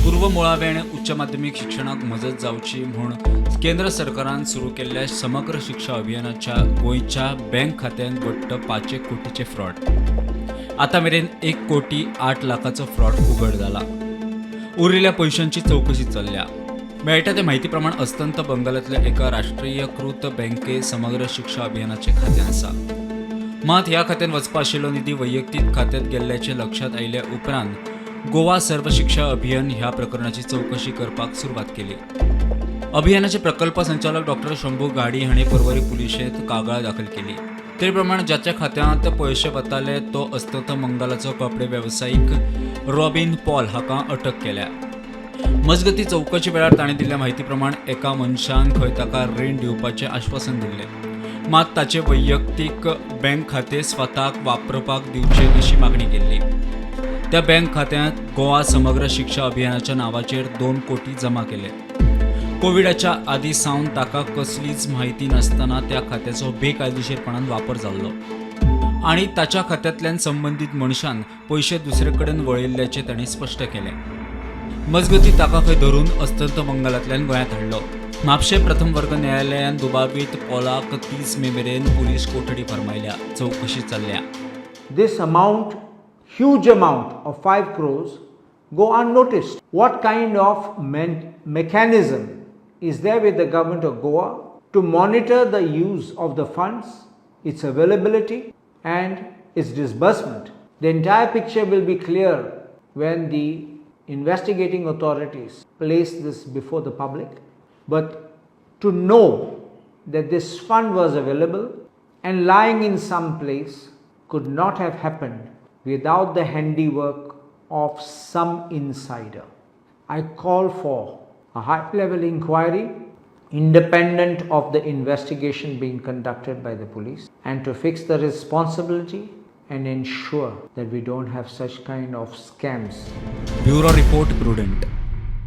पूर्व मुळावे आणि उच्च माध्यमिक शिक्षणाक मजत जावची म्हणून केंद्र सरकारान सुरू केल्ल्या समग्र शिक्षा अभियानाच्या गोंयच्या बँक खात्यांत घडटा 5 कोटीचे फ्रॉड. आता मेरेन 1 कोटी 8 लाखाचो फ्रॉड उघड जाला. उरिल्ल्या पयशांची चौकशी चल्ल्या. मेळटा ते म्हायती प्रमाण अस्तंत बंगालांतल्या एका राष्ट्रीयकृत बँके समग्र शिक्षा अभियानाचे खातें आसा. मात ह्या खात्यात वचपा आशिल्लो निधी वैयक्तीक खात्यात गेल्ल्याचे लक्षात आयल्या उपरांत गोवा सर्व शिक्षा अभियान ह्या प्रकरणाची चौकशी करपाक सुरवात केली. अभियानाचे प्रकल्प संचालक डॉ. शंभू गाडी हाणें पर्वरी पुलिशेंत कागाळ दाखल केली. ते प्रमाण ज्याच्या खात्यांत पयशे वताले तो अस्तंत बंगालाचो कपडे वेवसायीक रॉबिन पॉल हाका अटक केल्या. मजगती चौकशी वेळार ताणें दिल्ल्या म्हायती प्रमाण एका मनशान खंय ताका रीण दिवपाचें आश्वासन दिल्लें. मात ताचे वैयक्तीक बँक खातें स्वताक वापरपाक दिवचे अशी मागणी केल्ली. त्या बँक खात्यांत गोवा समग्र शिक्षा अभियानाच्या नावाचेर 2 कोटी जमा केले. कोविडाच्या आदी सावन ताका कसलीच म्हायती नासतना त्या खात्याचो बेकायदेशीरपणान वापर जाल्लो आनी ताच्या खात्यांतल्यान संबंदीत मनशान पयशे दुसरे कडेन वळयल्ल्याचें ताणें स्पश्ट केलें. मजगती ताका खंय धरून अस्तंत बंगालांतल्यान गोंयांत हाडलो. म्हापशे प्रथम वर्ग न्यायालयान दुबावीत पॉलाक 30 मे मेरेन पुलीस कोठडी फरमायल्या. चौकशी चल्ल्या. This amount, huge amount of 5 crores go unnoticed. What kind of mechanism is there with the government of Goa to monitor the use of the funds, its availability and its disbursement? The entire picture will be clear when the investigating authorities place this before the public. But to know that this fund was available and lying in some place could not have happened without the handiwork of some insider. I call for a high-level inquiry, independent of the investigation being conducted by the police, and to fix the responsibility and ensure that we don't have such kind of scams. Bureau Report, Prudent.